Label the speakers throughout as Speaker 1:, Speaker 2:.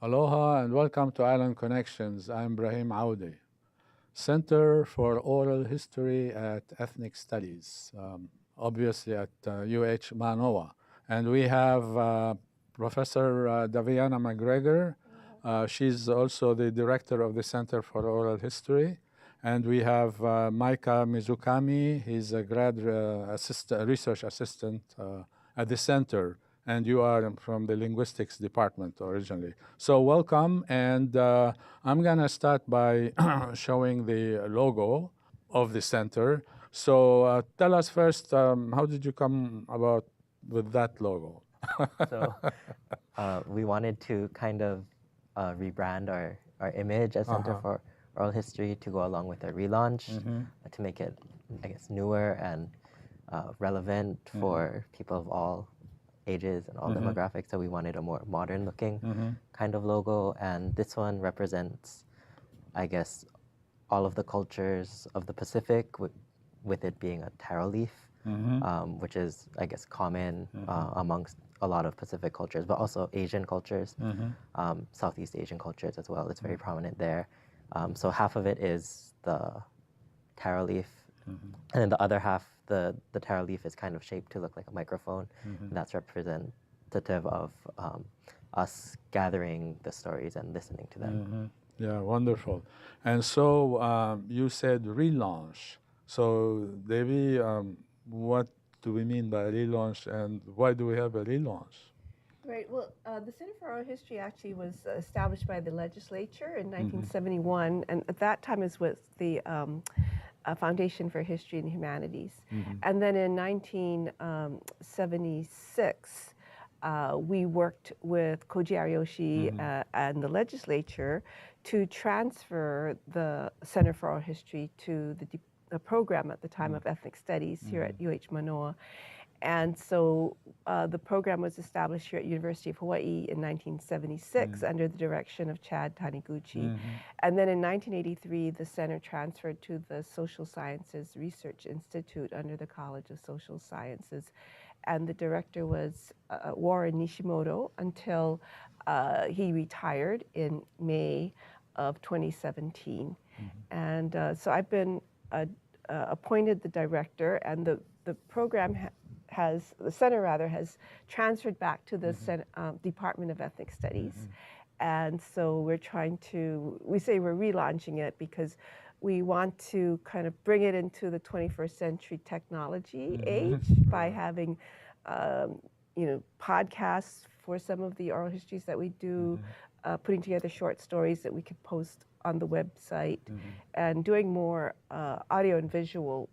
Speaker 1: Aloha and welcome to Island Connections. I'm Ibrahim Aoude, Center for Oral History at Ethnic Studies, obviously at UH Mānoa. And we have Professor Davianna McGregor. She's also the director of the Center for Oral History. And we have Micah Mizukami. He's a research assistant at the center. And you are from the linguistics department originally. So welcome, and I'm gonna start by showing the logo of the center. So tell us first, how did you come about with that logo?
Speaker 2: So we wanted to kind of rebrand our image as Center for Oral History to go along with a relaunch to make it, I guess, newer and relevant for people of all ages and all demographics. So we wanted a more modern looking kind of logo. And this one represents, I guess, all of the cultures of the Pacific with it being a taro leaf, which is, I guess, common amongst a lot of Pacific cultures, but also Asian cultures, Southeast Asian cultures as well. It's very prominent there. So half of it is the taro leaf, and then the other half, the taro leaf is kind of shaped to look like a microphone. And that's representative of us gathering the stories and listening to them.
Speaker 1: Yeah, wonderful. And so you said relaunch. So Devi, what do we mean by relaunch, and why do we have a relaunch?
Speaker 3: Right. Well, the Center for Oral History actually was established by the legislature in 1971, and at that time it was the Foundation for History and Humanities. And then in 1976, we worked with Koji Ariyoshi and the legislature to transfer the Center for Oral History to the program at the time of Ethnic Studies here at UH Mānoa. And so the program was established here at University of Hawai'i in 1976 under the direction of Chad Taniguchi. And then in 1983, the center transferred to the Social Sciences Research Institute under the College of Social Sciences. And the director was Warren Nishimoto until he retired in May of 2017. And so I've been appointed the director, and the program the center has transferred back to the Department of Ethnic Studies. And so we say we're relaunching it because we want to kind of bring it into the 21st century technology age by having, podcasts for some of the oral histories that we do, putting together short stories that we could post on the website, and doing more audio and visual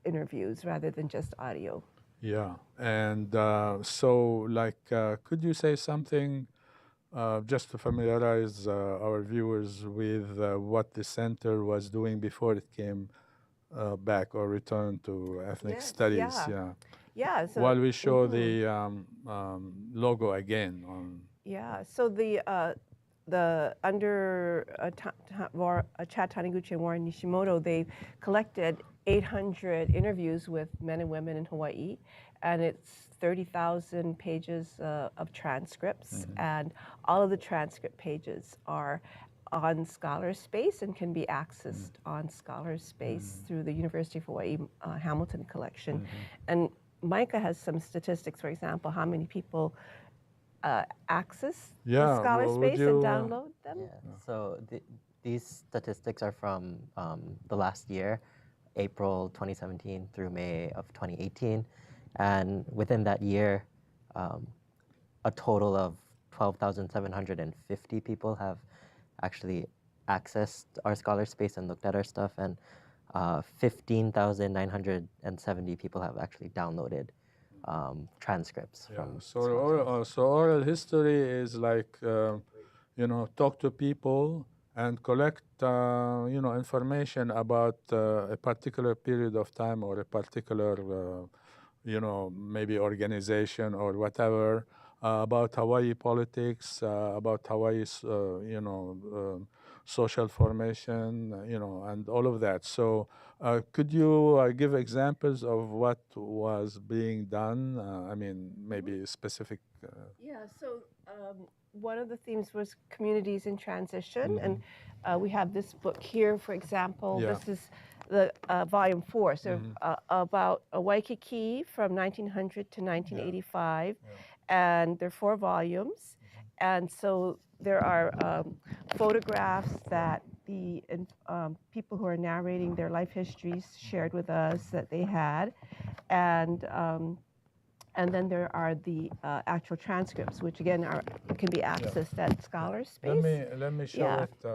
Speaker 3: interviews rather than just audio.
Speaker 1: Yeah, and so could you say something just to familiarize our viewers with what the center was doing before it came back or returned to ethnic studies?
Speaker 3: Yeah. So,
Speaker 1: while we show the logo again.
Speaker 3: So the under Chad Taniguchi and Warren Nishimoto, they collected 800 interviews with men and women in Hawaii, and it's 30,000 pages of transcripts, and all of the transcript pages are on Scholarspace and can be accessed on Scholarspace through the University of Hawaii Hamilton collection. And Micah has some statistics, for example, how many people access the Scholarspace and download them?
Speaker 2: So these statistics are from the last year, April 2017 through May of 2018. And within that year, a total of 12,750 people have actually accessed our Scholarspace and looked at our stuff, and 15,970 people have actually downloaded transcripts from.
Speaker 1: So oral history is like, talk to people and collect, information about a particular period of time or a particular, maybe organization or whatever, about Hawaii politics, about Hawaii's, social formation, and all of that. So could you give examples of what was being done? I mean, maybe specific.
Speaker 3: Yeah, so one of the themes was communities in transition, and we have this book here, for example.
Speaker 1: Yeah.
Speaker 3: This is the volume 4, so about Waikiki from 1900 to 1985, and there are 4 volumes, and so there are photographs that the people who are narrating their life histories shared with us that they had, and then there are the actual transcripts, which again can be accessed at Scholar Space.
Speaker 1: Let me show it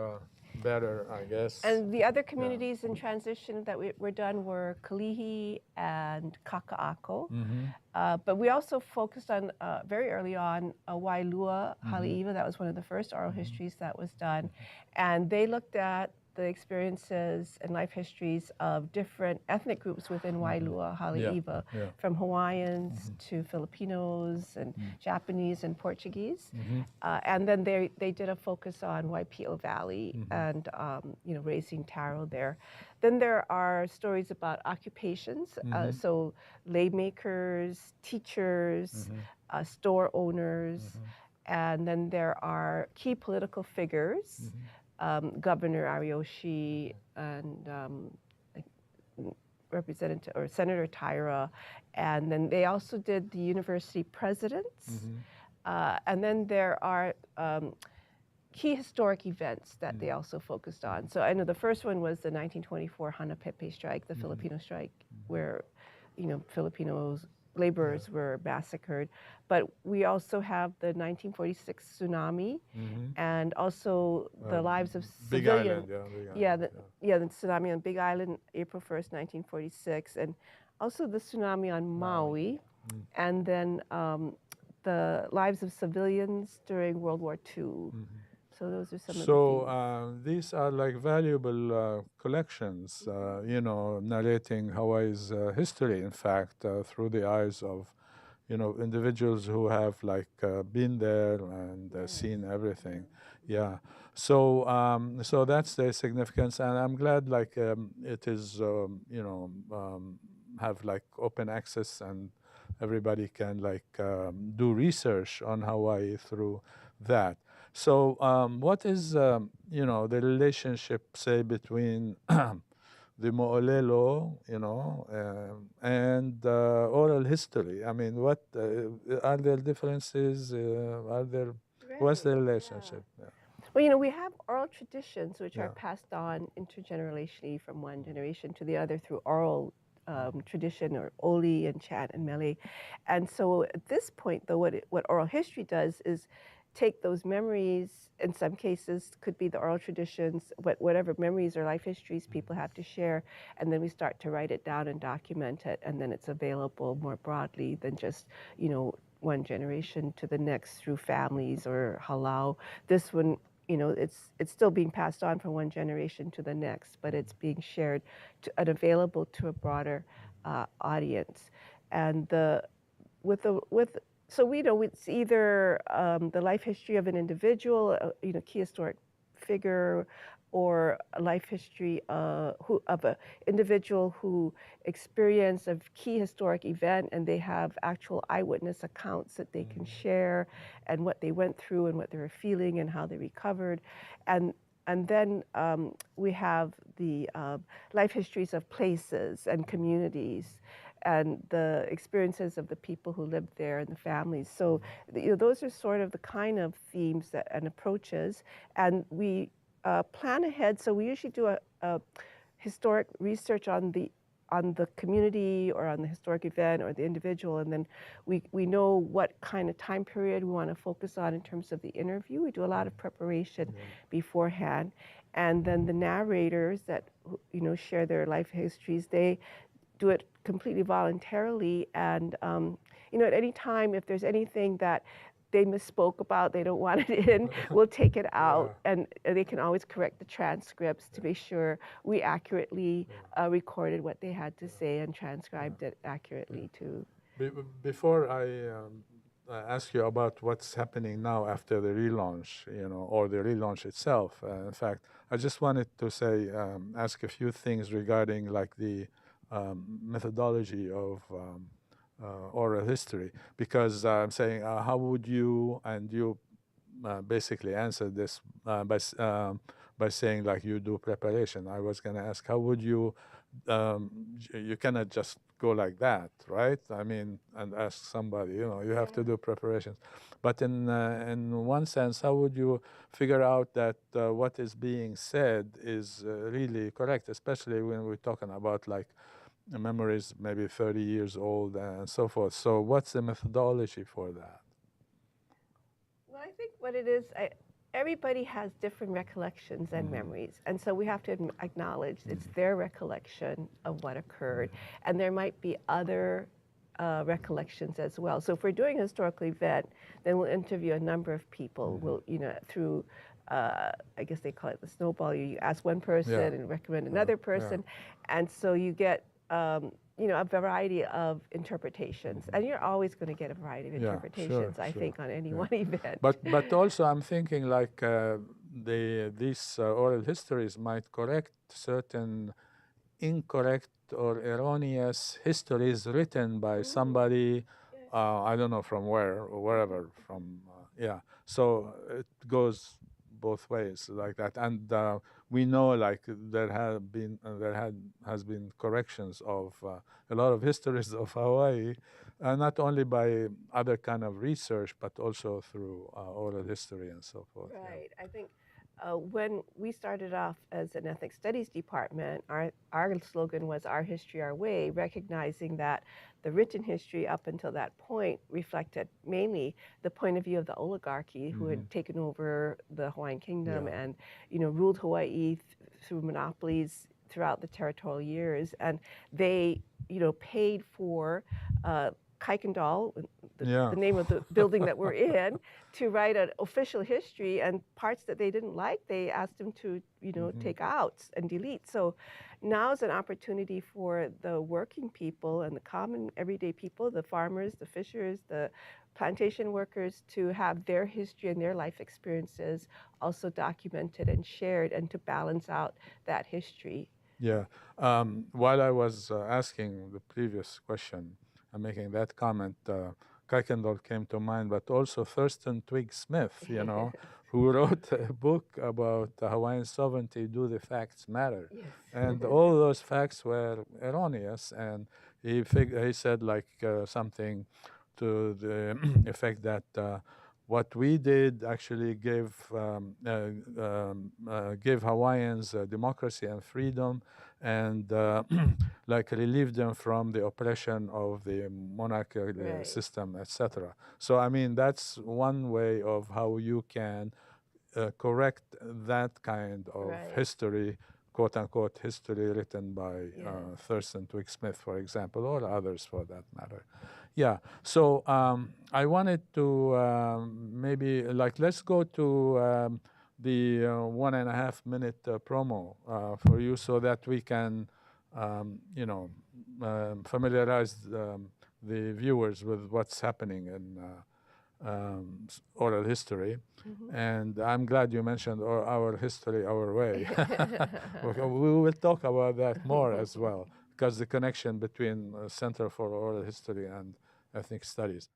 Speaker 1: better, I guess.
Speaker 3: And the other communities in transition that were done were Kalihi and Kaka'ako. But we also focused on, very early on, Wailua, Haleiwa. That was one of the first oral histories that was done. And they looked at the experiences and life histories of different ethnic groups within Wailua, Haleiwa, from Hawaiians to Filipinos and Japanese and Portuguese. And then they did a focus on Waipio Valley and raising taro there. Then there are stories about occupations, so lay makers, teachers, store owners, and then there are key political figures. Governor Ariyoshi and Representative or Senator Tyra, and then they also did the university presidents, and then there are key historic events that they also focused on. So I know the first one was the 1924 Hanapepe strike, the Filipino strike, where Filipinos laborers were massacred. But we also have the 1946 tsunami, and also the lives of civilians. The tsunami on Big Island, April 1st, 1946, and also the tsunami on Maui, and then the lives of civilians during World War II. So those are some of the themes.
Speaker 1: These are like valuable collections, narrating Hawaii's history, in fact, through the eyes of, individuals who have been there and seen everything. Yeah. So that's the significance, and I'm glad it is, have open access and everybody can do research on Hawaii through that. So what is, the relationship, say, between the mo'olelo, and oral history? I mean, what are there differences? What's the relationship? Yeah.
Speaker 3: Well, we have oral traditions which are passed on intergenerationally from one generation to the other through oral tradition, or oli and chant and mele. And so at this point, though, what oral history does is take those memories, in some cases could be the oral traditions, whatever memories or life histories people have to share, and then we start to write it down and document it, and then it's available more broadly than just, one generation to the next through families or halau. This one, it's still being passed on from one generation to the next, but it's being shared and available to a broader audience. And so we know it's either the life history of an individual, key historic figure, or a life history of an individual who experienced a key historic event, and they have actual eyewitness accounts that they can share, and what they went through and what they were feeling and how they recovered. And then we have the life histories of places and communities, and the experiences of the people who lived there and the families. So those are sort of the kind of themes and approaches. And we plan ahead. So we usually do a historic research on the community or on the historic event or the individual, and then we know what kind of time period we want to focus on in terms of the interview. We do a lot of preparation beforehand. And then the narrators that share their life histories, they do it completely voluntarily, and at any time, if there's anything that they misspoke about, they don't want it in, we'll take it out, and they can always correct the transcripts to make sure we accurately recorded what they had to say and transcribed it accurately too.
Speaker 1: Before I ask you about what's happening now after the relaunch, or the relaunch itself. In fact, I just wanted to say, ask a few things regarding like the methodology of oral history, because I'm saying, how would you, and you basically answered this by saying like you do preparation. I was going to ask, how would you, you cannot just go like that, right? I mean, and ask somebody, you have to do preparations. But in one sense, how would you figure out that what is being said is really correct, especially when we're talking about like memories maybe 30 years old and so forth. So what's the methodology for that?
Speaker 3: Well, I think what it is, everybody has different recollections and memories. And so we have to acknowledge it's their recollection of what occurred. And there might be other recollections as well. So if we're doing a historical event, then we'll interview a number of people. We'll, through, I guess they call it the snowball. You ask one person and recommend another person. And so you get, a variety of interpretations, and you're always going to get a variety of interpretations, I think, on any one event.
Speaker 1: But also, I'm thinking like these oral histories might correct certain incorrect or erroneous histories written by somebody, I don't know from where or wherever from. So it goes both ways like that, and we know like there has been corrections of a lot of histories of Hawaii, not only by other kind of research but also through oral history and so forth.
Speaker 3: Right. I think when we started off as an ethnic studies department, our slogan was "Our History, Our Way," recognizing that the written history up until that point reflected mainly the point of view of the oligarchy who had taken over the Hawaiian kingdom and ruled Hawaii through monopolies throughout the territorial years, and they paid for Kuykendall, the name of the building that we're in, to write an official history, and parts that they didn't like, they asked them to, take out and delete. So now's an opportunity for the working people and the common everyday people, the farmers, the fishers, the plantation workers, to have their history and their life experiences also documented and shared, and to balance out that history.
Speaker 1: Yeah. While I was asking the previous question, I'm making that comment, Kuykendall came to mind, but also Thurston Twigg Smith, who wrote a book about Hawaiian sovereignty, Do the Facts Matter?
Speaker 3: Yes.
Speaker 1: And all those facts were erroneous, and he said like something to the effect that what we did actually gave Hawaiians democracy and freedom, and like relieved them from the oppression of the monarchical system, etc. So I mean, that's one way of how you can correct that kind of history, quote unquote history written by Thurston Twigg Smith, for example, or others for that matter. Yeah, so I wanted to maybe like, let's go to the 1.5 minute promo for you, so that we can familiarize the viewers with what's happening in oral history. And I'm glad you mentioned our history, our way. We will talk about that more as well, because the connection between Center for Oral History and Ethnic Studies.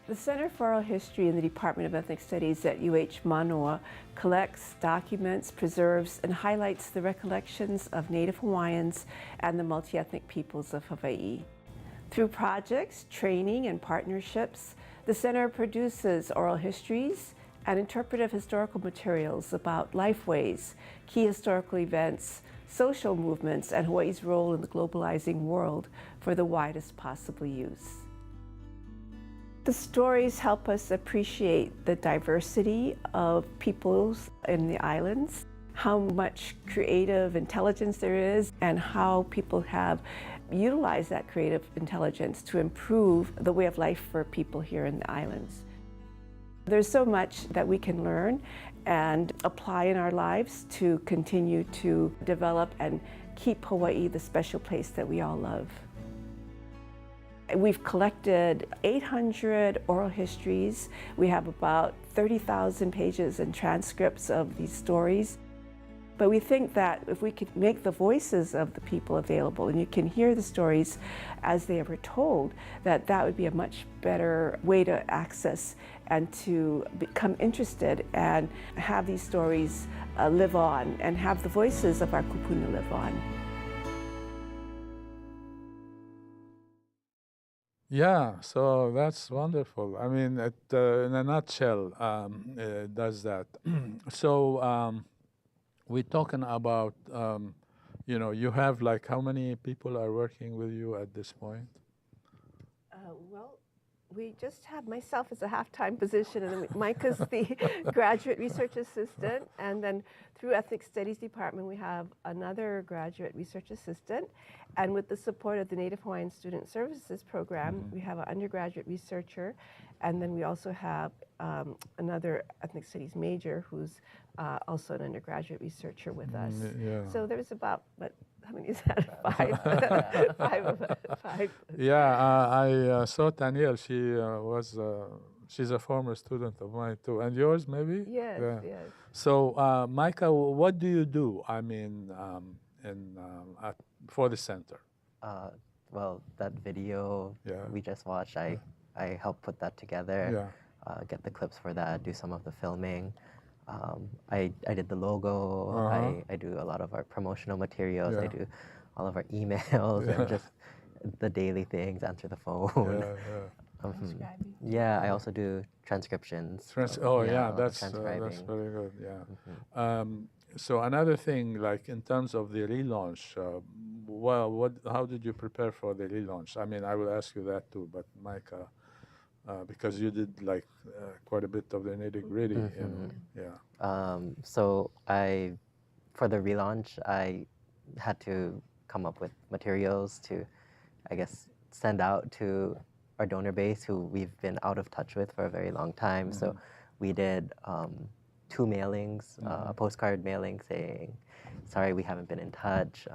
Speaker 3: The Center for Oral History in the Department of Ethnic Studies at Mānoa collects, documents, preserves, and highlights the recollections of Native Hawaiians and the multi-ethnic peoples of Hawaii. Through projects, training, and partnerships, the Center produces oral histories and interpretive historical materials about lifeways, key historical events, social movements, and Hawaii's role in the globalizing world for the widest possible use. The stories help us appreciate the diversity of peoples in the islands, how much creative intelligence there is, and how people have utilized that creative intelligence to improve the way of life for people here in the islands. There's so much that we can learn and apply in our lives to continue to develop and keep Hawaii the special place that we all love. We've collected 800 oral histories. We have about 30,000 pages and transcripts of these stories. But we think that if we could make the voices of the people available and you can hear the stories as they were told, that would be a much better way to access and to become interested and have these stories live on and have the voices of our kupuna live on.
Speaker 1: Yeah, so that's wonderful. I mean, in a nutshell, it does that. So we're talking about, you have like how many people are working with you at this point?
Speaker 3: Well, we just have myself as a half-time position, and then Micah's the graduate research assistant, and then through Ethnic Studies Department we have another graduate research assistant, and with the support of the Native Hawaiian Student Services Program, we have an undergraduate researcher, and then we also have another Ethnic Studies major who's also an undergraduate researcher with us.
Speaker 1: Yeah.
Speaker 3: So there's about, how many is that? Five.
Speaker 1: Yeah, I saw Danielle. She's a former student of mine too, and yours maybe.
Speaker 3: Yes,
Speaker 1: Yeah.
Speaker 3: yes.
Speaker 1: So, Micah, what do you do? I mean, for the center.
Speaker 2: Well, that video we just watched, I helped put that together, get the clips for that, do some of the filming. I did the logo, I do a lot of our promotional materials, I do all of our emails and just the daily things, answer the phone. I also do transcriptions.
Speaker 1: That's very good, yeah. So another thing, like in terms of the relaunch, how did you prepare for the relaunch? I mean, I will ask you that too, but Micah, because you did like quite a bit of the nitty-gritty.
Speaker 2: So for the relaunch, I had to come up with materials to, I guess, send out to our donor base who we've been out of touch with for a very long time. So we did 2 mailings, a postcard mailing saying, sorry, we haven't been in touch.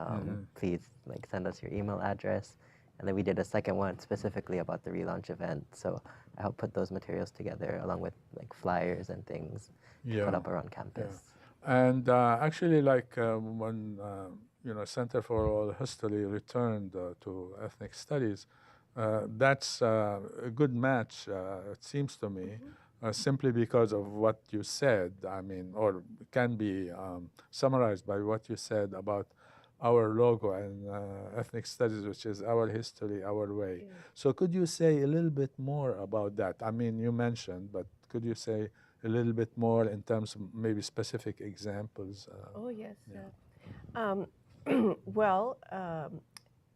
Speaker 2: Please send us your email address. And then we did a second one specifically about the relaunch event. So I helped put those materials together along with flyers and things to put up around campus.
Speaker 1: And actually, when Center for Oral History returned to ethnic studies, that's a good match, it seems to me, simply because of what you said. I mean, or can be summarized by what you said about our logo and ethnic studies, which is our history, our way. So could you say a little bit more about that? I mean, you mentioned, but could you say a little bit more in terms of maybe specific examples?
Speaker 3: Oh, yes. Well,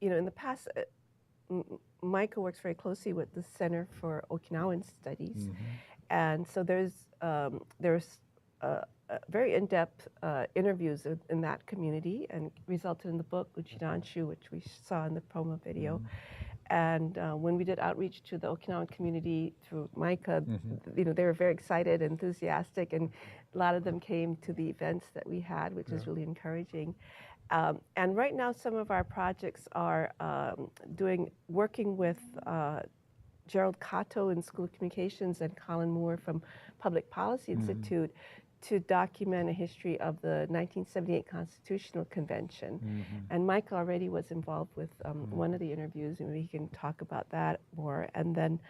Speaker 3: in the past, Micah works very closely with the Center for Okinawan Studies. And so there's very in-depth interviews in that community and resulted in the book Uchinanshu, which we saw in the promo video. And when we did outreach to the Okinawan community through Micah, they were very excited, enthusiastic, and a lot of them came to the events that we had, which is really encouraging. And right now, some of our projects are working with Gerald Cato in School of Communications and Colin Moore from Public Policy Institute to document a history of the 1978 Constitutional Convention. And Mike already was involved with one of the interviews, and we can talk about that more. And then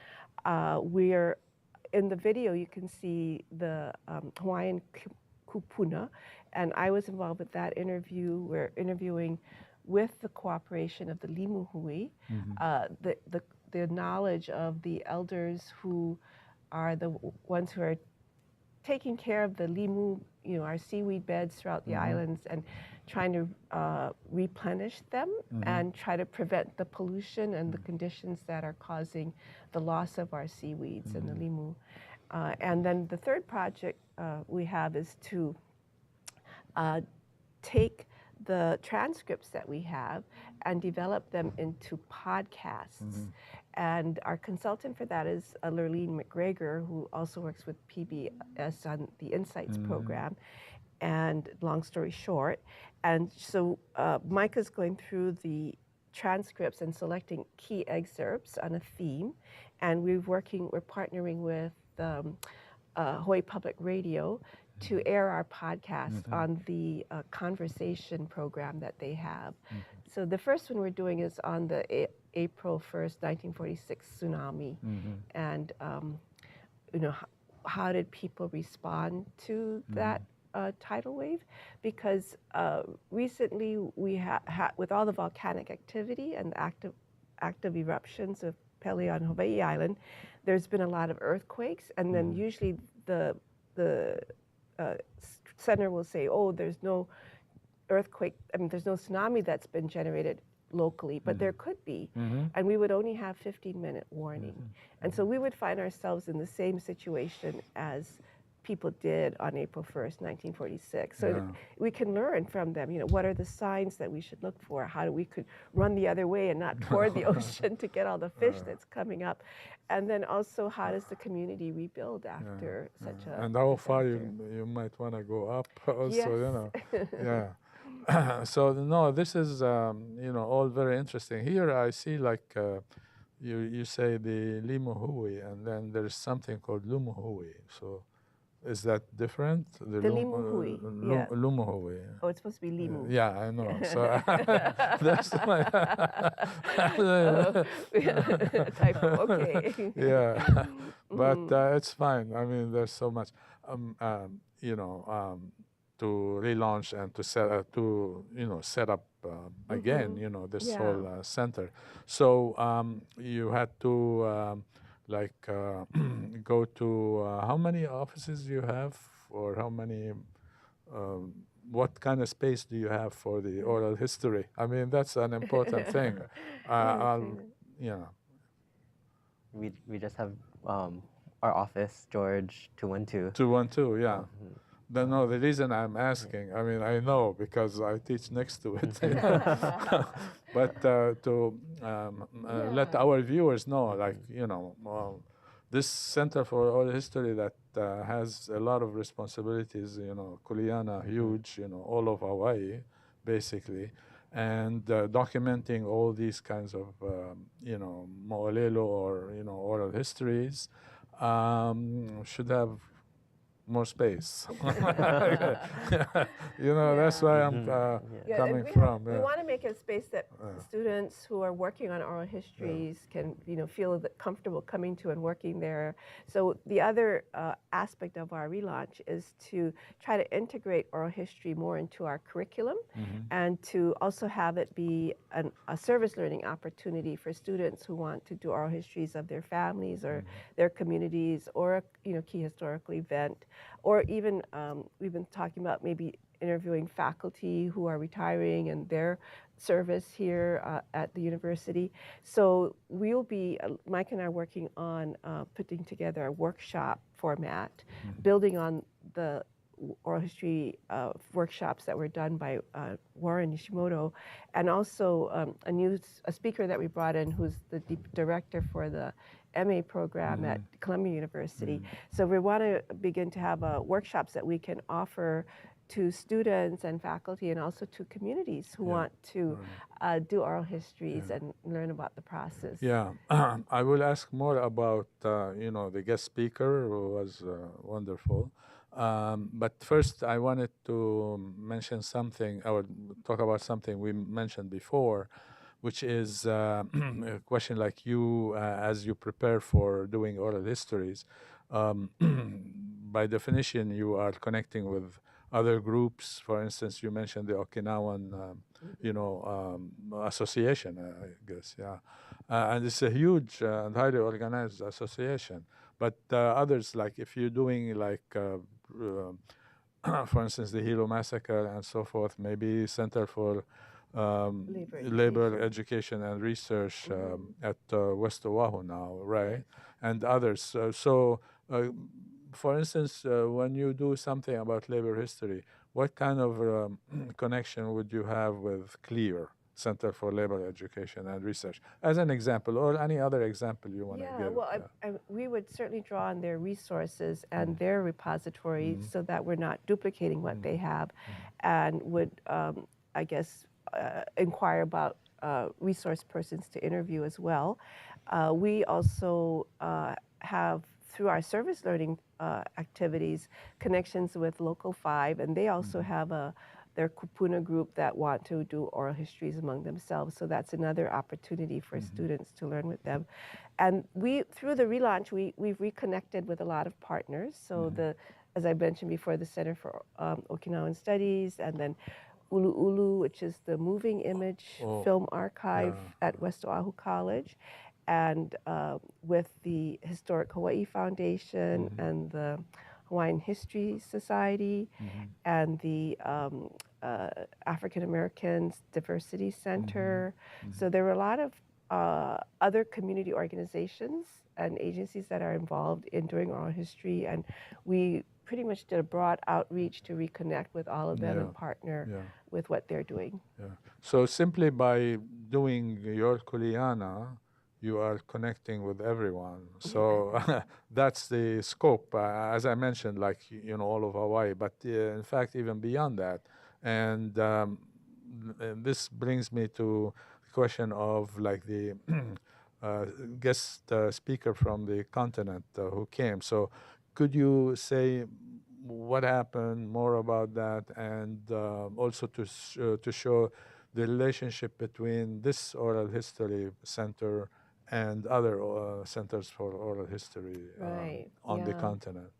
Speaker 3: in the video, you can see the Hawaiian kupuna, and I was involved with that interview. We're interviewing with the cooperation of the Limu Hui, the knowledge of the elders who are the ones who are taking care of the limu, our seaweed beds throughout the islands, and trying to replenish them and try to prevent the pollution and the conditions that are causing the loss of our seaweeds and the limu. And then the third project we have is to take the transcripts that we have and develop them into podcasts. And our consultant for that is Lurleen McGregor, who also works with PBS on the Insights program. And long story short, and so Micah's going through the transcripts and selecting key excerpts on a theme, and we're partnering with Hawaii Public Radio to air our podcast on the conversation program that they have. So the first one we're doing is on the April 1st, 1946 tsunami, and how did people respond to that tidal wave? Because recently we with all the volcanic activity and active eruptions of Pele on Hawaii Island, there's been a lot of earthquakes, and then usually the center will say, oh, there's no earthquake, there's no tsunami that's been generated locally, but there could be, and we would only have 15-minute warning. And so we would find ourselves in the same situation as people did on April 1st, 1946. So we can learn from them, what are the signs that we should look for? How we could run the other way and not toward the ocean to get all the fish that's coming up. And then also, how does the community rebuild after such a
Speaker 1: And how
Speaker 3: disaster?
Speaker 1: far you might want to go up also,
Speaker 3: Yes.
Speaker 1: So no, this is all very interesting. Here I see like you say the limuhui, and then there's something called lumuhui. So is that different?
Speaker 3: The limuhui, yeah.
Speaker 1: Lumuhui.
Speaker 3: Oh, it's supposed to be limu.
Speaker 1: Yeah, I know. So that's my
Speaker 3: typo. Okay.
Speaker 1: Yeah, but it's fine. I mean, there's so much, to relaunch and to set up again, this whole center. So you had to go to how many offices you have, or how many? What kind of space do you have for the oral history? I mean, that's an important thing.
Speaker 2: We just have our office, George 212.
Speaker 1: 212, yeah. No, the reason I'm asking, I mean, I know because I teach next to it. But to let our viewers know, this Center for Oral History that has a lot of responsibilities, Kuleana, huge, all of Hawaii, basically, and documenting all these kinds of, mo'olelo or, oral histories, should have more space. That's where I'm coming from.
Speaker 3: We want to make a space that students who are working on oral histories can, feel comfortable coming to and working there. So the other aspect of our relaunch is to try to integrate oral history more into our curriculum, and to also have it be a service learning opportunity for students who want to do oral histories of their families or their communities, or a key historical event. Or even, we've been talking about maybe interviewing faculty who are retiring and their service here at the university. So we'll be, Mike and I are working on putting together a workshop format, building on the oral history workshops that were done by Warren Nishimoto, and also a speaker that we brought in who's the director for the MA program at Columbia University. So we want to begin to have workshops that we can offer to students and faculty, and also to communities who want to do oral histories and learn about the process.
Speaker 1: Yeah, I will ask more about the guest speaker, who was wonderful. But first, I wanted to mention something, or talk about something we mentioned before, which is a question like you, as you prepare for doing oral histories, by definition, you are connecting with other groups. For instance, you mentioned the Okinawan, association, I guess, and it's a huge and highly organized association. But others, like if you're doing for instance, the Hilo Massacre and so forth, maybe Center for Labor Education and Research at West Oahu now, right? And others. For instance, when you do something about labor history, what kind of connection would you have with CLEAR, Center for Labor Education and Research, as an example, or any other example you want to give?
Speaker 3: Well, we would certainly draw on their resources and their repositories so that we're not duplicating what they have, and would, I guess, inquire about resource persons to interview as well. We also have, through our service learning activities, connections with Local 5, and they also have their kupuna group that want to do oral histories among themselves. So that's another opportunity for students to learn with them. And through the relaunch, we've reconnected with a lot of partners. So as I mentioned before, the Center for Okinawan Studies, and then Ulu Ulu, which is the moving image film archive at West Oahu College, and with the Historic Hawaii Foundation and the Hawaiian History Society and the African Americans Diversity Center. So there were a lot of other community organizations and agencies that are involved in doing oral history, and we pretty much did a broad outreach to reconnect with all of them and partner with what they're doing.
Speaker 1: So simply by doing your kuleana, you are connecting with everyone. So that's the scope, as I mentioned, like, all of Hawaii, but in fact, even beyond that. And this brings me to the question of like the guest speaker from the continent who came. So could you say what happened, more about that, and also to show the relationship between this oral history center and other centers for oral history on the continent?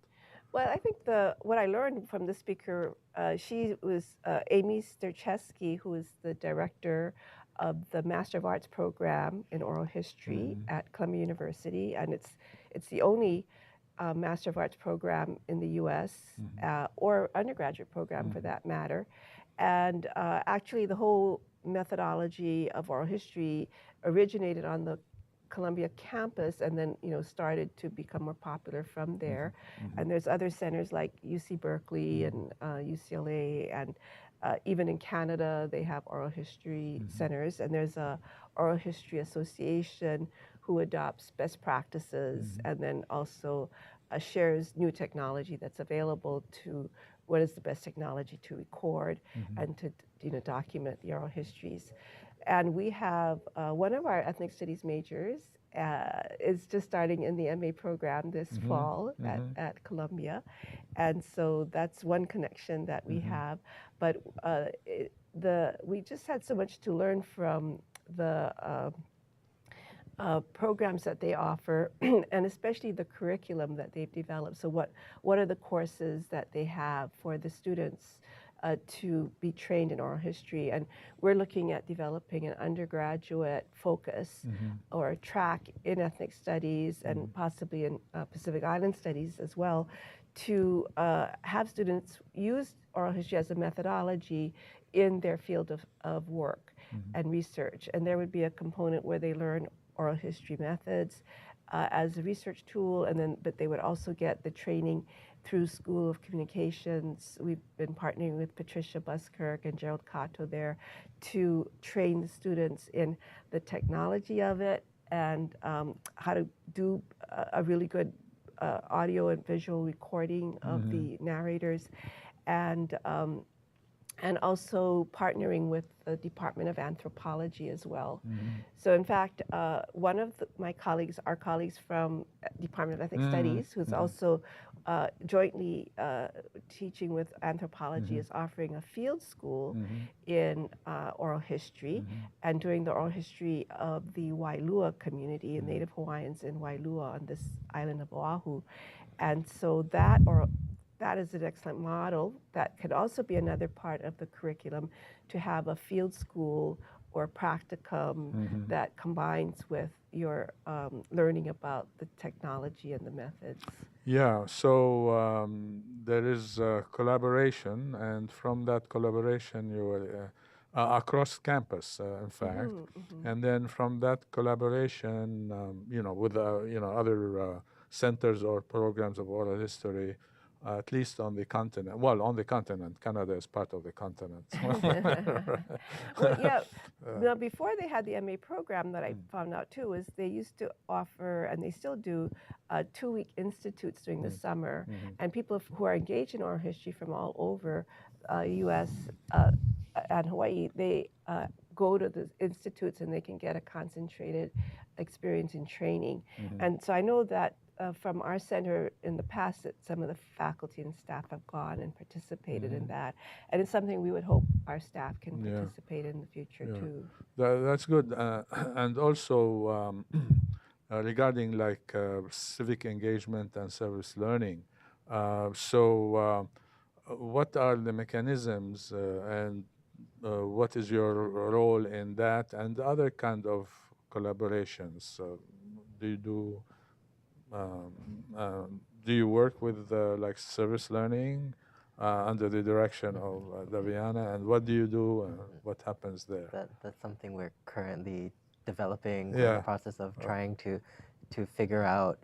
Speaker 3: Well, I think what I learned from the speaker, she was Amy Sterczewski, who is the director of the Master of Arts program in oral history at Columbia University, and it's the only Master of Arts program in the U.S. Or undergraduate program for that matter. And actually, the whole methodology of oral history originated on the Columbia campus, and then started to become more popular from there. And there's other centers like UC Berkeley and UCLA, and even in Canada they have oral history centers. And there's a oral history association who adopts best practices and then also shares new technology that's available to what is the best technology to record and to document the oral histories. And we have one of our ethnic studies majors is just starting in the MA program this fall at Columbia. And so that's one connection that we have. But we just had so much to learn from the programs that they offer, and especially the curriculum that they've developed. So what are the courses that they have for the students to be trained in oral history? And we're looking at developing an undergraduate focus or a track in ethnic studies and possibly in Pacific Island studies as well, to have students use oral history as a methodology in their field of work and research. And there would be a component where they learn oral history methods as a research tool, but they would also get the training through School of Communications. We've been partnering with Patricia Buskirk and Gerald Kato there to train the students in the technology of it and how to do a really good audio and visual recording of the narrators, and also partnering with the Department of Anthropology as well. So in fact, one of my colleagues, our colleagues from Department of Ethnic Studies, who's also jointly teaching with anthropology, is offering a field school in oral history and doing the oral history of the Wailua community, Native Hawaiians in Wailua on this island of Oahu. And so that is an excellent model that could also be another part of the curriculum, to have a field school or practicum that combines with your learning about the technology and the methods.
Speaker 1: Yeah, so there is collaboration, and from that collaboration you will across campus, in fact, and then from that collaboration, with other centers or programs of oral history, at least on the continent. Well, on the continent, Canada is part of the continent.
Speaker 3: Well, yeah. Now, before they had the MA program, that I found out too, is they used to offer, and they still do, 2-week institutes during the summer, and people who are engaged in oral history from all over U.S. And Hawaii, they go to the institutes and they can get a concentrated experience in training. And so I know that from our center in the past that some of the faculty and staff have gone and participated in that. And it's something we would hope our staff can participate in the future too.
Speaker 1: That's good. And also regarding like civic engagement and service learning. What are the mechanisms and what is your role in that and other kind of collaborations? Do you work with like service learning under the direction of Davianna, and what do you do and what happens there?
Speaker 2: That's something we're currently developing. We're in the process of trying to figure out,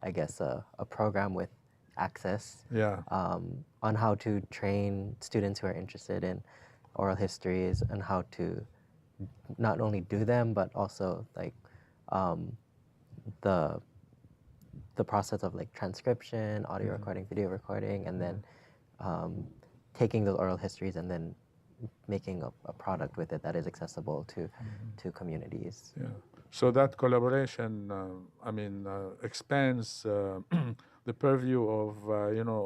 Speaker 2: I guess, a program with access on how to train students who are interested in oral histories and how to not only do them, but also like the process of like transcription, audio recording, video recording, and then taking those oral histories and then making a product with it that is accessible to communities.
Speaker 1: Yeah. So that collaboration, expands the purview of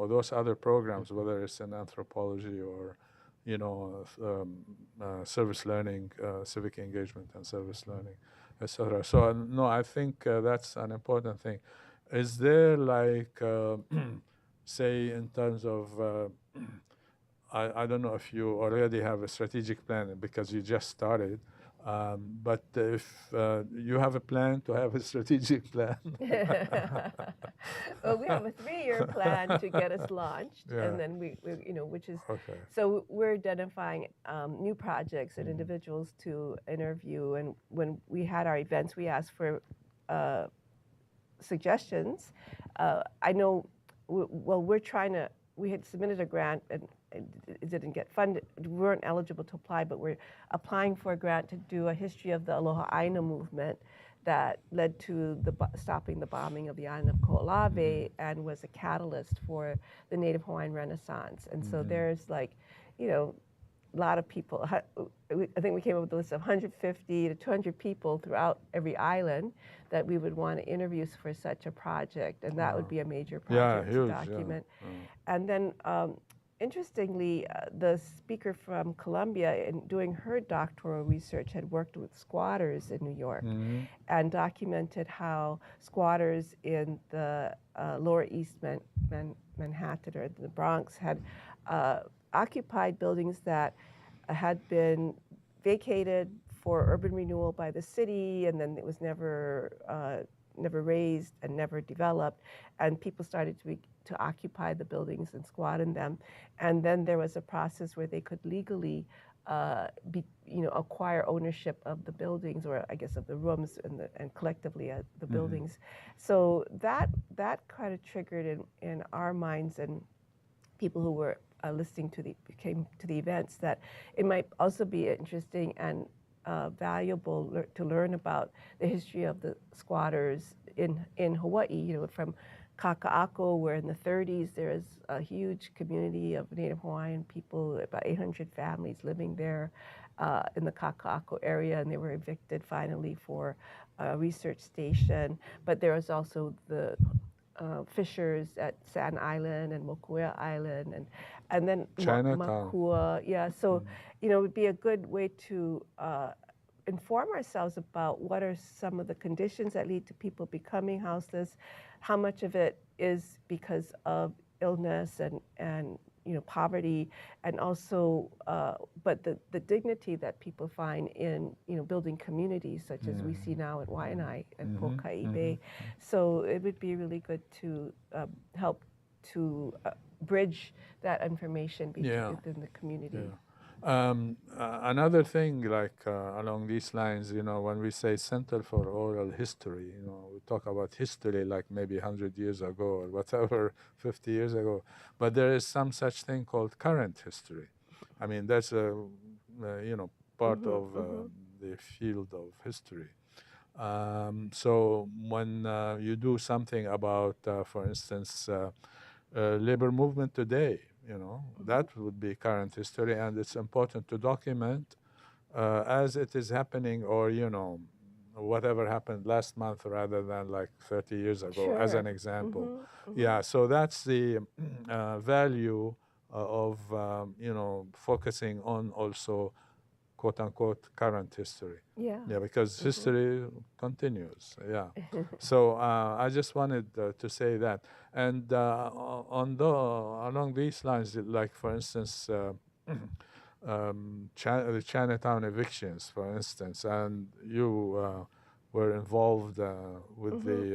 Speaker 1: those other programs, whether it's in anthropology or service learning, civic engagement and service learning, etc. So no, I think that's an important thing. Is there like, say, in terms of, I don't know if you already have a strategic plan because you just started, but if you have a plan to have a strategic plan.
Speaker 3: Well, we have a 3-year plan to get us launched, and then we which is so we're identifying new projects and individuals to interview. And when we had our events, we asked for suggestions. I know. We had submitted a grant and it didn't get funded. We weren't eligible to apply, but we're applying for a grant to do a history of the Aloha Aina movement that led to stopping the bombing of the island of Ko'olave and was a catalyst for the Native Hawaiian Renaissance. And so there's like, a lot of people. I think we came up with a list of 150 to 200 people throughout every island that we would want to interview for such a project, and that would be a major project to document. And then, interestingly, the speaker from Columbia, in doing her doctoral research, had worked with squatters in New York and documented how squatters in the Lower East Manhattan or the Bronx had occupied buildings that had been vacated for urban renewal by the city, and then it was never raised and never developed, and people started to occupy the buildings and squat in them, and then there was a process where they could legally acquire ownership of the buildings, or I guess of the rooms and collectively the buildings. So that kind of triggered in our minds and people who were came to the events that it might also be interesting and valuable to learn about the history of the squatters in Hawaii, from Kaka'ako, where in the 30s there is a huge community of Native Hawaiian people, about 800 families living there in the Kaka'ako area, and they were evicted finally for a research station. But there was also the fishers at Sand Island and Mokuea Island, and then Makua. Yeah, so it would be a good way to inform ourselves about what are some of the conditions that lead to people becoming houseless, how much of it is because of illness and poverty, and also but the dignity that people find in building communities such as we see now at Waianae and Pokai Bay. So it would be really good to help to bridge that information within the community.
Speaker 1: Another thing, like along these lines, when we say Center for Oral History, we talk about history like maybe 100 years ago or whatever, 50 years ago. But there is some such thing called current history. I mean, that's a, part of the field of history. So when you do something about, for instance, labor movement today, that would be current history, and it's important to document as it is happening, or whatever happened last month rather than like 30 years ago, as an
Speaker 3: Sure.
Speaker 1: example.
Speaker 3: Mm-hmm.
Speaker 1: Yeah, so that's the value of focusing on also quote unquote current history.
Speaker 3: Yeah.
Speaker 1: Yeah, because
Speaker 3: Mm-hmm.
Speaker 1: history continues. Yeah. So I just wanted to say that. And along these lines, like for instance, the Chinatown evictions, for instance, and you were involved with the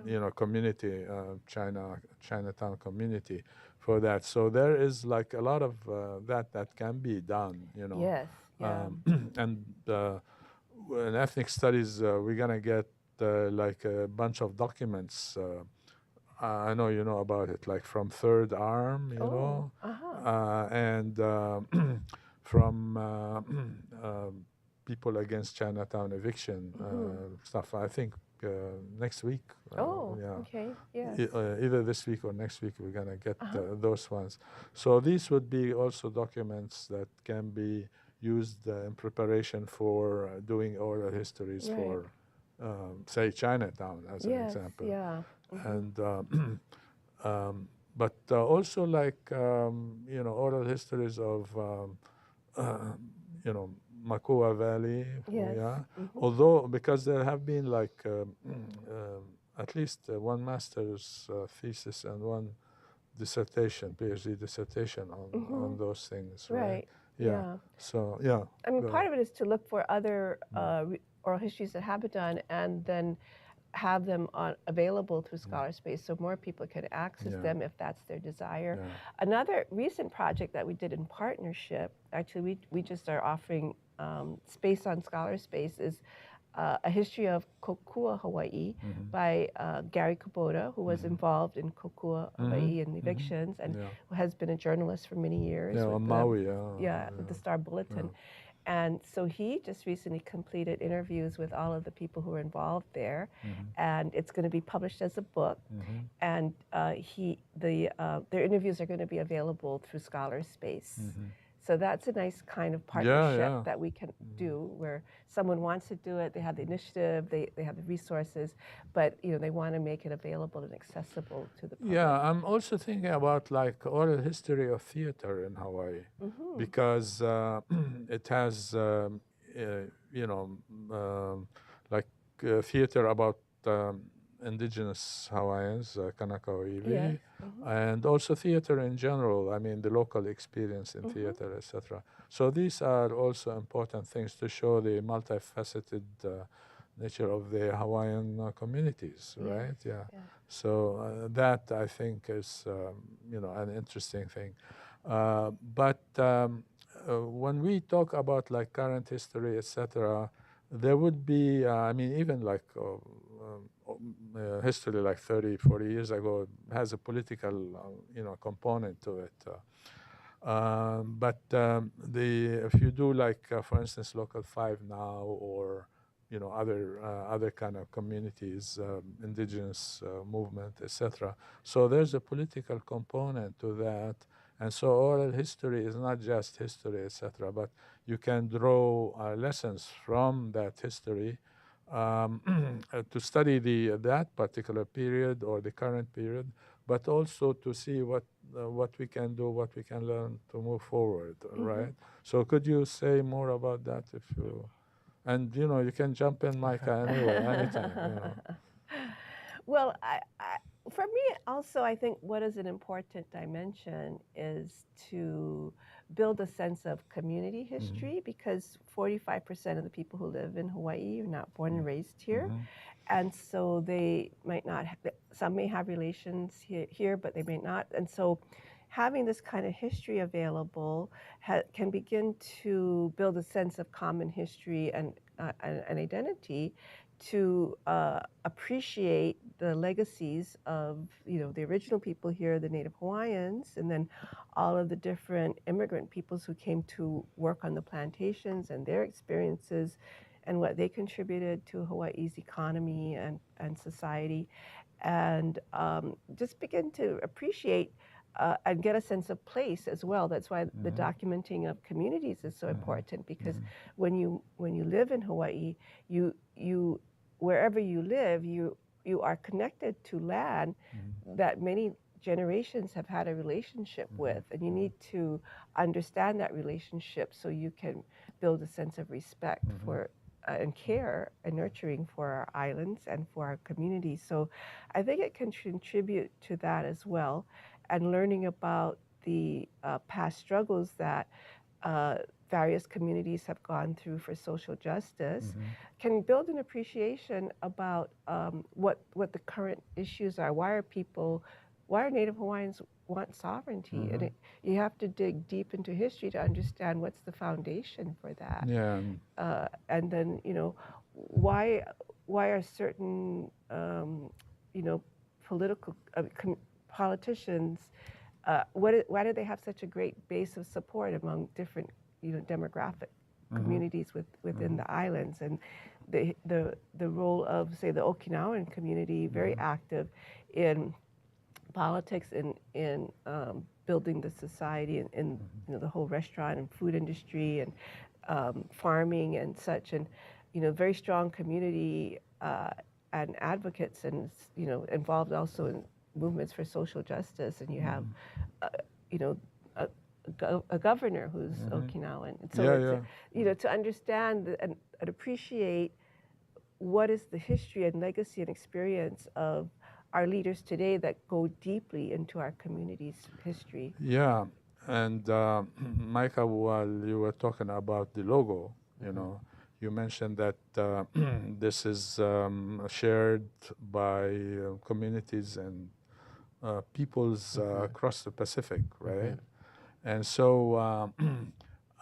Speaker 3: Yeah.
Speaker 1: community, Chinatown community for that. So there is like a lot of that can be done,
Speaker 3: Yes. Yeah.
Speaker 1: and in ethnic studies, we're gonna get like a bunch of documents. I know you know about it, like from Third Arm,
Speaker 3: Oh. Uh-huh.
Speaker 1: and from people against Chinatown eviction stuff. I think next week.
Speaker 3: Oh.
Speaker 1: Yeah.
Speaker 3: Okay. Yes.
Speaker 1: Either this week or next week, we're gonna get those ones. So these would be also documents that can be used in preparation for doing oral histories
Speaker 3: Right.
Speaker 1: for, say, Chinatown as an example.
Speaker 3: Yeah.
Speaker 1: And but also like oral histories of Makua Valley.
Speaker 3: Yes.
Speaker 1: Yeah. Although because there have been like at least one master's thesis and one dissertation, PhD dissertation on those things, right? Yeah. So yeah.
Speaker 3: I mean, part of it is to look for other oral histories that have been done, and then have them available through Scholar Space so more people can access them if that's their desire.
Speaker 1: Yeah.
Speaker 3: Another recent project that we did in partnership, actually we just are offering space on Scholar Space, is a history of Kokua, Hawaii by Gary Kubota, who was involved in Kokua, Hawaii and evictions, and who has been a journalist for many years.
Speaker 1: Yeah,
Speaker 3: with
Speaker 1: on Maui.
Speaker 3: with the Star Bulletin. And so he just recently completed interviews with all of the people who were involved there, and it's going to be published as a book. And their interviews are going to be available through Scholar Space. So that's a nice kind of partnership that we can do, where someone wants to do it, they have the initiative, they have the resources, but they want to make it available and accessible to the public.
Speaker 1: Yeah, I'm also thinking about like oral history of theater in Hawaii, because it has like theater about indigenous Hawaiians, Kanakaʻiwi, and also theater in general. I mean, the local experience in theater, etc. So these are also important things to show the multifaceted nature of the Hawaiian communities, right? Yeah. So that I think is an interesting thing. But when we talk about like current history, etc., there would be, I mean, even like history like 30, 40 years ago has a political, component to it. But if you do like, for instance, Local 5 now, or other kind of communities, indigenous movement, etc. So there's a political component to that, and so oral history is not just history, etc. But you can draw lessons from that history to study that particular period or the current period, but also to see what we can do, what we can learn to move forward, right? So could you say more about that, if you? And you can jump in, Micah, anyway, anytime.
Speaker 3: Well, for me also, I think what is an important dimension is to build a sense of community history, because 45% of the people who live in Hawaii are not born and raised here. And so they might not, some may have relations here, but they may not. And so having this kind of history available can begin to build a sense of common history and an identity to appreciate the legacies of the original people here, the Native Hawaiians, and then all of the different immigrant peoples who came to work on the plantations and their experiences and what they contributed to Hawaii's economy and society, and just begin to appreciate and get a sense of place as well. That's why the documenting of communities is so important, because when you live in Hawaii, you wherever you live, you are connected to land that many generations have had a relationship with, and you need to understand that relationship so you can build a sense of respect for and care and nurturing for our islands and for our communities. So I think it can contribute to that as well, and learning about the past struggles that various communities have gone through for social justice can build an appreciation about what the current issues are. Why are Native Hawaiians want sovereignty? And you have to dig deep into history to understand what's the foundation for that.
Speaker 1: Yeah.
Speaker 3: And then, why are certain, political politicians, why do they have such a great base of support among different, demographic communities within the islands? And the role of, say, the Okinawan community, very active in politics, in building the society, in the whole restaurant and food industry and farming and such, and very strong community and advocates, and involved also in movements for social justice. And you have a governor who's Okinawan. And so to understand and appreciate what is the history and legacy and experience of our leaders today that go deeply into our community's history.
Speaker 1: Yeah, and Micah, while you were talking about the logo, you mentioned that this is shared by communities and peoples across the Pacific, right? And so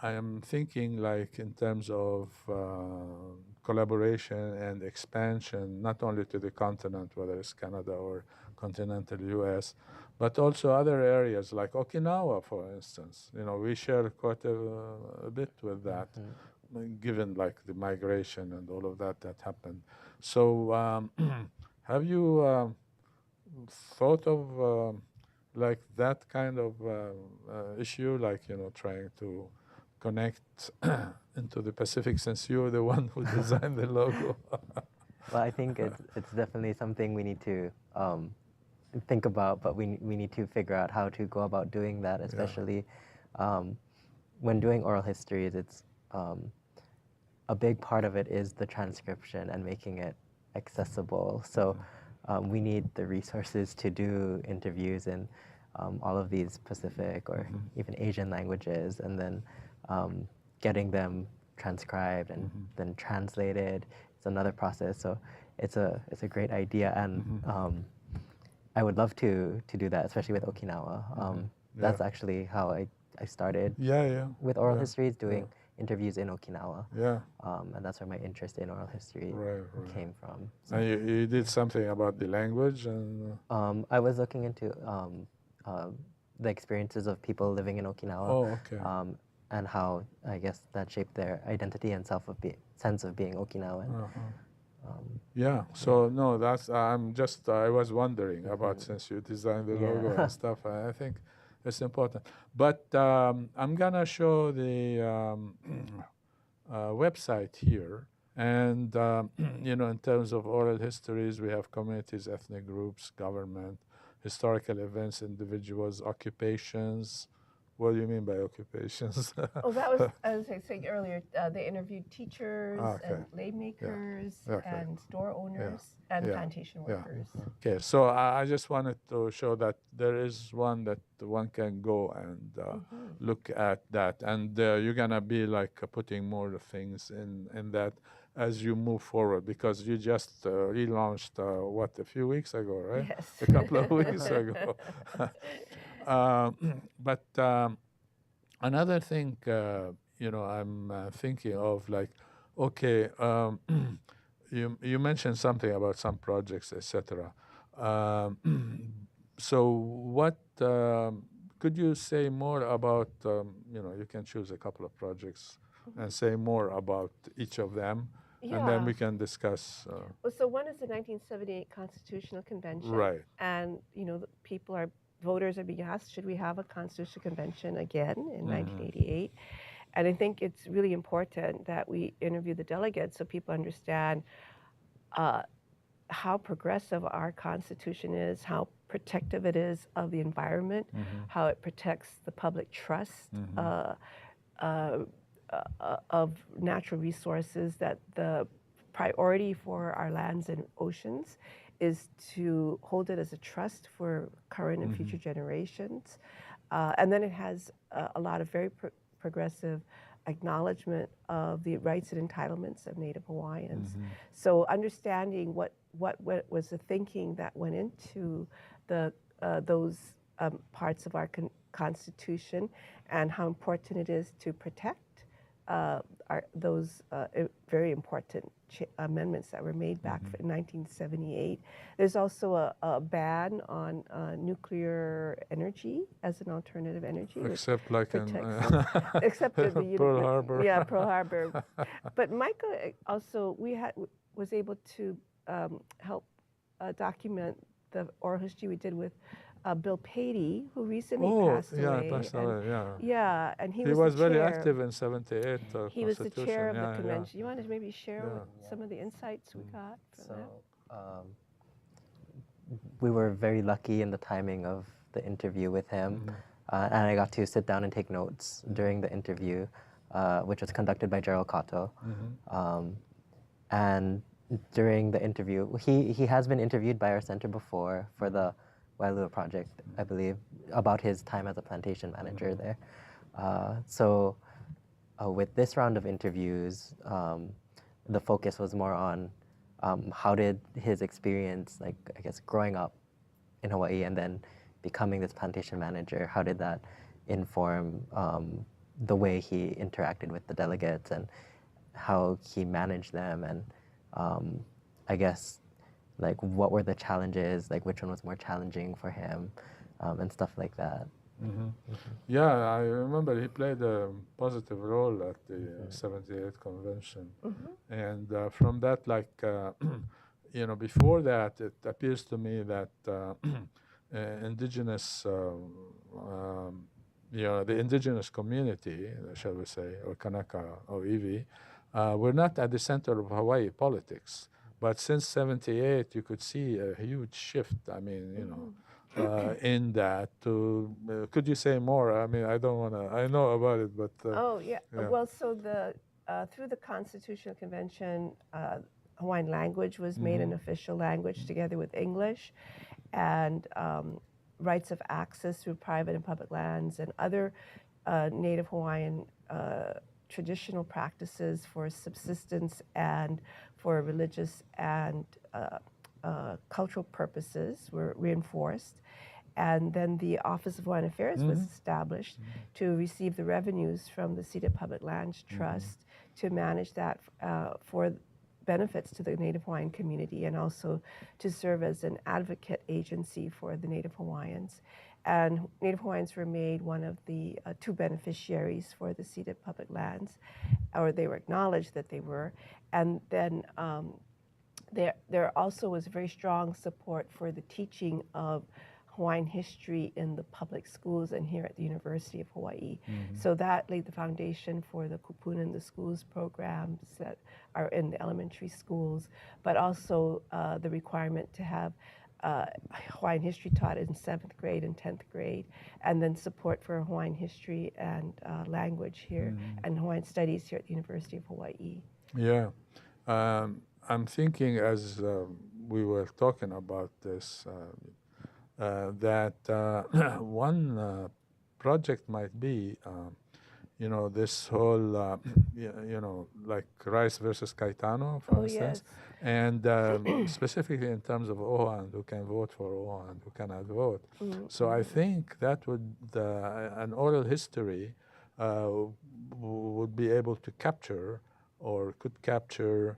Speaker 1: I am thinking, like, in terms of collaboration and expansion, not only to the continent, whether it's Canada or continental U.S., but also other areas like Okinawa, for instance. We share quite a bit with that, given like the migration and all of that happened. So have you thought of like that kind of issue, like, trying to connect into the Pacific, since you're the one who designed the logo?
Speaker 2: Well, I think it's definitely something we need to think about, but we need to figure out how to go about doing that, especially when doing oral histories. It's a big part of it is the transcription and making it accessible. So we need the resources to do interviews in all of these Pacific or even Asian languages, and then getting them transcribed and then translated. It's another process. So it's a great idea, and I would love to do that, especially with Okinawa. That's actually how I started with oral histories, doing interviews in Okinawa. And that's where my interest in oral history came from. So,
Speaker 1: and you did something about the language? And
Speaker 2: I was looking into the experiences of people living in Okinawa, and how, I guess, that shaped their identity and sense of being Okinawan.
Speaker 1: So no, that's I was wondering about, since you designed the logo and stuff. I think it's important. But I'm gonna show the website here, and in terms of oral histories, we have communities, ethnic groups, government, historical events, individuals, occupations. What do you mean by occupations?
Speaker 3: Oh, that was, as I was saying earlier, they interviewed teachers and lay makers and store owners and plantation workers.
Speaker 1: Okay, so I just wanted to show that there is one that one can go and look at that, and you're gonna be like putting more things in that as you move forward, because you just relaunched a few weeks ago, right?
Speaker 3: Yes.
Speaker 1: A couple of weeks ago. But another thing, I'm thinking of, like, okay, you mentioned something about some projects, etc. So what could you say more about? You can choose a couple of projects and say more about each of them. And then we can discuss.
Speaker 3: So one is the 1978 Constitutional Convention.
Speaker 1: Right.
Speaker 3: And, the people are voters are being asked, should we have a constitutional convention again in 1988? And I think it's really important that we interview the delegates so people understand how progressive our Constitution is, how protective it is of the environment, how it protects the public trust of natural resources, that the priority for our lands and oceans is to hold it as a trust for current and future generations. And then it has a lot of very progressive acknowledgement of the rights and entitlements of Native Hawaiians. So understanding what was the thinking that went into those parts of our Constitution and how important it is to protect those very important amendments that were made back in 1978. There's also a ban on nuclear energy as an alternative energy.
Speaker 1: Except like in
Speaker 3: except the
Speaker 1: Pearl Harbor.
Speaker 3: Yeah, Pearl Harbor. But Micah also, was able to help document the oral history we did with Bill Patey, who recently passed away.
Speaker 1: Passed away,
Speaker 3: yeah. And he
Speaker 1: was
Speaker 3: the
Speaker 1: very
Speaker 3: chair.
Speaker 1: active in 78.
Speaker 3: He was the chair of the convention.
Speaker 1: Yeah.
Speaker 3: You want to maybe share some of the insights we got from that?
Speaker 2: We were very lucky in the timing of the interview with him, and I got to sit down and take notes during the interview, which was conducted by Gerald Caetano. And during the interview, he has been interviewed by our center before for the Wailua project, I believe, about his time as a plantation manager there. So with this round of interviews, the focus was more on how did his experience, like, I guess, growing up in Hawaii and then becoming this plantation manager, how did that inform the way he interacted with the delegates and how he managed them, and I guess, like, what were the challenges, like which one was more challenging for him, and stuff like that.
Speaker 1: Yeah, I remember he played a positive role at the 78 convention. And from that, like, before that, it appears to me that indigenous, the indigenous community, shall we say, or Kanaka or Iwi, were not at the center of Hawaii politics. But since 78, you could see a huge shift. I mean, in that. Could you say more? I mean, I don't want to. I know about it, but.
Speaker 3: Yeah. Well, so through the Constitutional Convention, Hawaiian language was made an official language together with English, and rights of access through private and public lands and other Native Hawaiian traditional practices for subsistence and for religious and cultural purposes were reinforced. And then the Office of Hawaiian Affairs was established to receive the revenues from the Ceded Public Lands Trust to manage that for benefits to the Native Hawaiian community, and also to serve as an advocate agency for the Native Hawaiians. And Native Hawaiians were made one of the two beneficiaries for the ceded public lands, or they were acknowledged that they were. And then there also was very strong support for the teaching of Hawaiian history in the public schools and here at the University of Hawaii. So that laid the foundation for the Kupuna in the Schools programs that are in the elementary schools, but also the requirement to have Hawaiian history taught in 7th grade and 10th grade, and then support for Hawaiian history and language here and Hawaiian studies here at the University of Hawaii.
Speaker 1: Yeah. I'm thinking as we were talking about this, that one project might be, this whole, like Rice versus Caetano, for instance, and specifically in terms of Ohan, who can vote for Ohan, who cannot vote. So I think that would, an oral history would be able to capture, or could capture,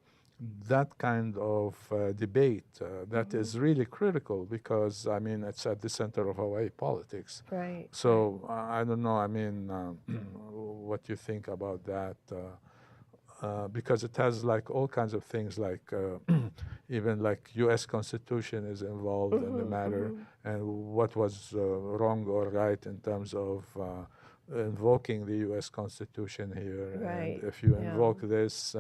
Speaker 1: that kind of debate that is really critical, because, I mean, it's at the center of Hawaii politics.
Speaker 3: Right.
Speaker 1: So I don't know, I mean, what you think about that. because it has like all kinds of things, like even like U.S. Constitution is involved in the matter, and what was wrong or right in terms of invoking the U.S. Constitution here.
Speaker 3: Right.
Speaker 1: And if you
Speaker 3: Yeah.
Speaker 1: invoke this,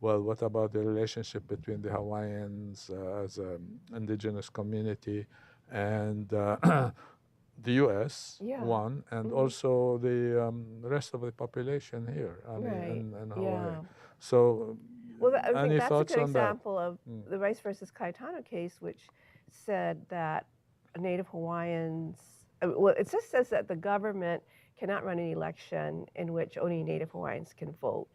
Speaker 1: well, what about the relationship between the Hawaiians as an indigenous community and the U.S.
Speaker 3: Yeah.
Speaker 1: one, and also the rest of the population here, I mean,
Speaker 3: Right.
Speaker 1: in Hawaii.
Speaker 3: Yeah.
Speaker 1: So,
Speaker 3: Well, I think
Speaker 1: any
Speaker 3: that's a
Speaker 1: thoughts
Speaker 3: good
Speaker 1: on that?
Speaker 3: example of the Rice versus Caetano case, which said that Native Hawaiians, well, it just says that the government cannot run an election in which only Native Hawaiians can vote.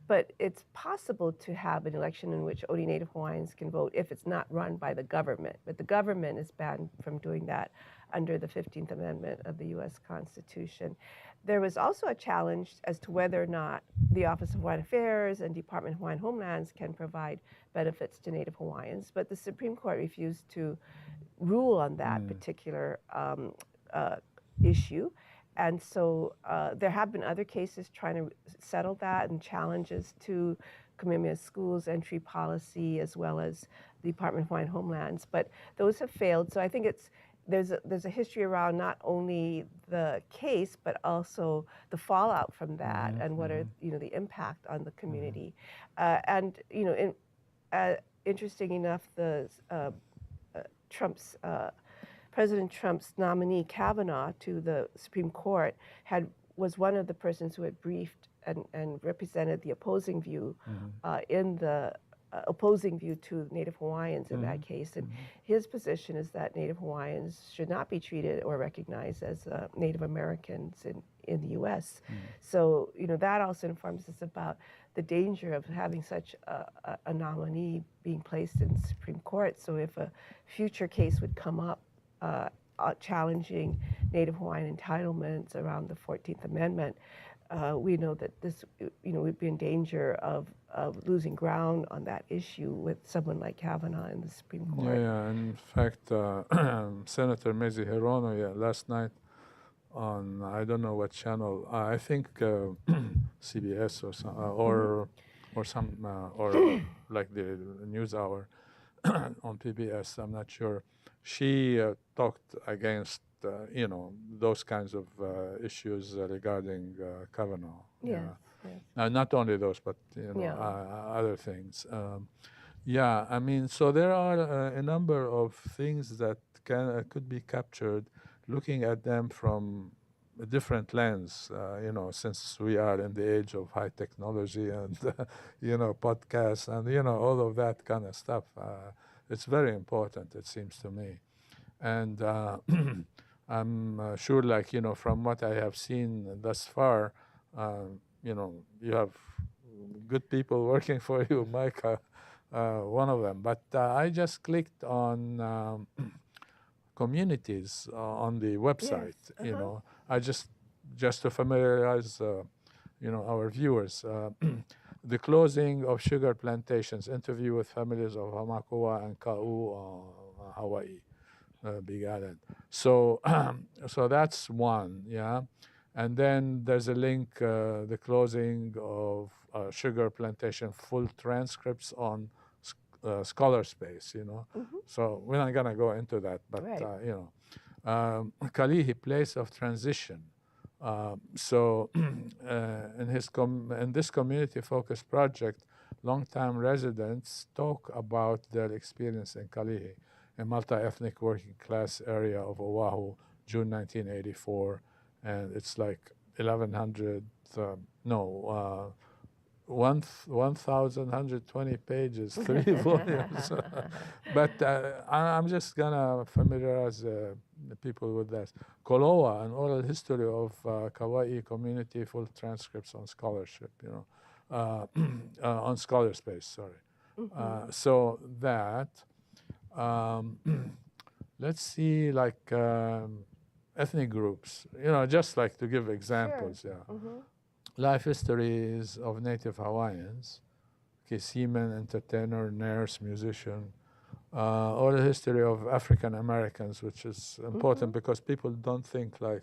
Speaker 3: But it's possible to have an election in which only Native Hawaiians can vote if it's not run by the government. But the government is banned from doing that under the 15th Amendment of the U.S. Constitution. There was also a challenge as to whether or not the Office of Hawaiian Affairs and Department of Hawaiian Homelands can provide benefits to Native Hawaiians, but the Supreme Court refused to rule on that particular issue. And so there have been other cases trying to settle that, and challenges to Kamehameha School's entry policy as well as the Department of Hawaiian Homelands, but those have failed. So I think there's a history around not only the case but also the fallout from that, and what are the impact on the community. And interesting enough, the President Trump's nominee Kavanaugh to the Supreme Court was one of the persons who had briefed and represented the opposing view in the opposing view to Native Hawaiians in that case. And his position is that Native Hawaiians should not be treated or recognized as Native Americans in the U.S. So, that also informs us about the danger of having such a nominee being placed in the Supreme Court. So if a future case would come up challenging Native Hawaiian entitlements around the 14th Amendment, we know that this, we'd be in danger of losing ground on that issue with someone like Kavanaugh in the Supreme Court.
Speaker 1: Yeah, in fact, Senator Mazie Hirono last night on, I don't know what channel, I think CBS or some, or like the news hour on PBS, I'm not sure. She talked against, those kinds of issues regarding Kavanaugh.
Speaker 3: Yes.
Speaker 1: Not only those, but other things. I mean, so there are a number of things that could be captured, looking at them from a different lens. Since we are in the age of high technology and podcasts and all of that kind of stuff. It's very important, it seems to me. And I'm sure, from what I have seen thus far, you have good people working for you, Micah, one of them. But I just clicked on communities on the website,
Speaker 3: Yes.
Speaker 1: I just to familiarize, our viewers. The closing of sugar plantations, interview with families of Hamakua and Ka'u, Hawaii, Big Island. So, so that's one, And then there's a link, the closing of sugar plantation, full transcripts on Scholarspace, So we're not gonna go into that, but
Speaker 3: Right.
Speaker 1: Kalihi, place of transition. So in this community-focused project, long-time residents talk about their experience in Kalihi, a multi-ethnic working-class area of Oahu, June 1984, and it's like 1,120 pages, 3 volumes. But I'm just gonna familiarize the people with that. Koloa, an oral history of Kauai community, full transcripts on scholarship, on Scholarspace, sorry. So that, let's see, like ethnic groups, just like to give examples,
Speaker 3: Sure.
Speaker 1: Life histories of Native Hawaiians, seaman, entertainer, nurse, musician, oral history of African Americans, which is important because people don't think like,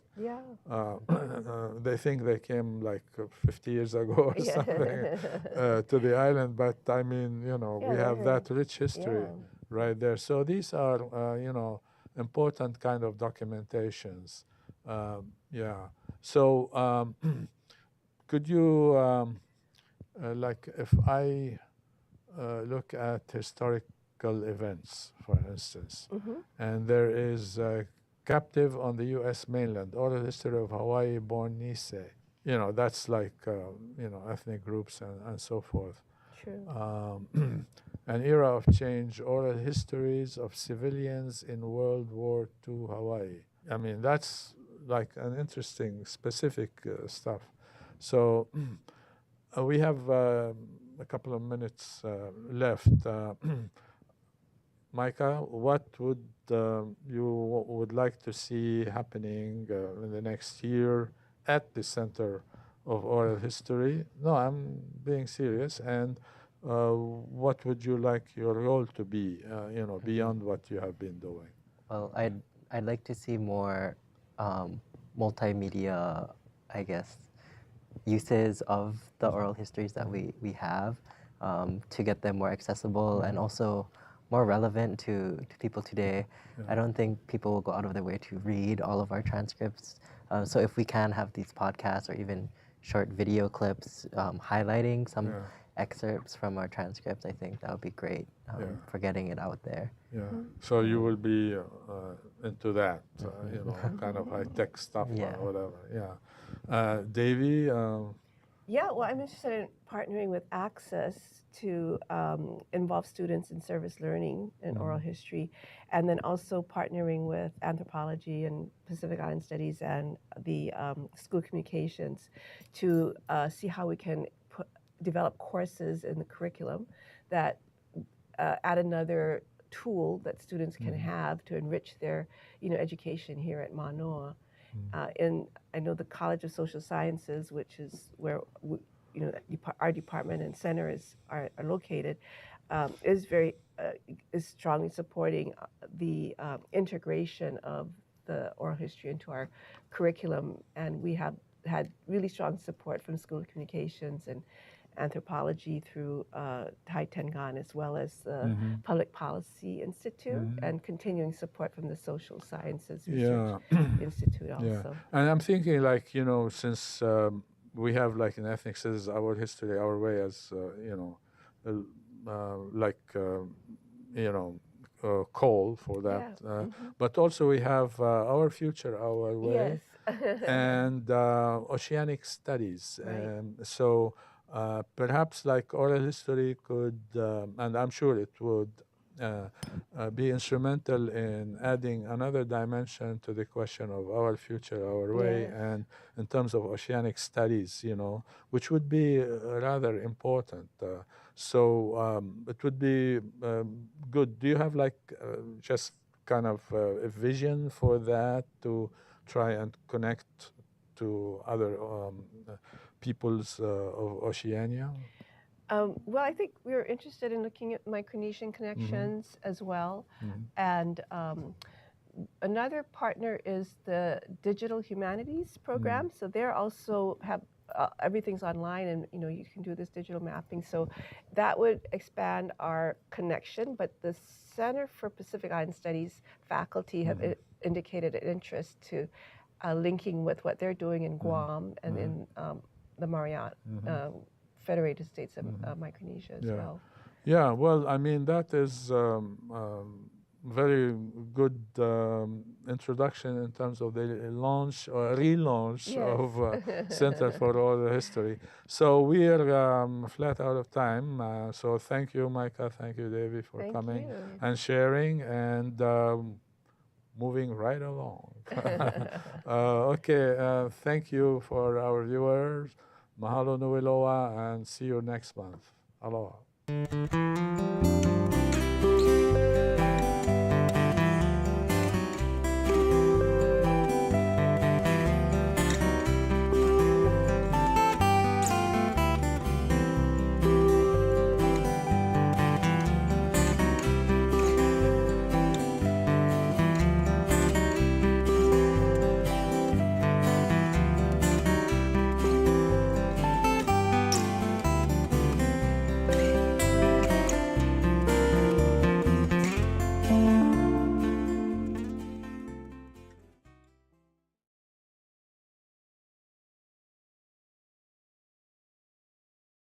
Speaker 1: they think they came like 50 years ago or something to the island, but I mean, you know, we have that rich history right there. So these are, you know, important kind of documentations. So could you, like if I look at historical events, for instance, and there is a captive on the U.S. mainland, oral history of Hawaii born Nisei. You know, that's like, you know, ethnic groups and so forth.
Speaker 3: True.
Speaker 1: An era of change, oral histories of civilians in World War II Hawaii. I mean, that's like an interesting, specific stuff. So we have a couple of minutes left. Micah, what would you would like to see happening in the next year at the Center of Oral History? No, I'm being serious. And what would you like your role to be, you know, beyond what you have been doing?
Speaker 2: Well, I'd like to see more multimedia, I guess, uses of the oral histories that we have to get them more accessible and also more relevant to people today. I don't think people will go out of their way to read all of our transcripts. So if we can have these podcasts or even short video clips highlighting some excerpts from our transcripts, I think that would be great for getting it out there.
Speaker 1: So you will be into that, you know, kind of high-tech stuff or whatever. Davy?
Speaker 3: Well, I'm interested in partnering with Access to involve students in service learning and oral history, and then also partnering with anthropology and Pacific Island Studies and the school communications to see how we can develop courses in the curriculum that add another tool that students can have to enrich their, you know, education here at Mānoa. And I know the College of Social Sciences, which is where you know our department and center are located, is strongly supporting the integration of the oral history into our curriculum, and we have had really strong support from School of Communications and anthropology through Tai Tengan, as well as the Public Policy Institute, and continuing support from the Social Sciences Research Institute also.
Speaker 1: And I'm thinking, like, you know, since we have like in ethnic studies our history, our way, as you know, like you know, call for that. But also we have our future, our way, and oceanic studies. So perhaps like oral history could, and I'm sure it would, be instrumental in adding another dimension to the question of our future, our way, and in terms of oceanic studies, you know, which would be rather important. So it would be good. Do you have like just kind of a vision for that to try and connect to other peoples of Oceania?
Speaker 3: Well, I think we're interested in looking at Micronesian connections as well. And another partner is the Digital Humanities program. So they're also have everything's online, and you know you can do this digital mapping. So that would expand our connection. But the Center for Pacific Island Studies faculty have indicated an interest to linking with what they're doing in Guam and in the Mariana. Federated States of Micronesia as well.
Speaker 1: Yeah, well, I mean, that is very good introduction in terms of the launch or relaunch of Center for Oral History. So we are flat out of time. So thank you, Micah. Thank you, Davy, for coming and sharing and moving right along. Okay, thank you for our viewers. Mahalo nui loa, and see you next month. Aloha.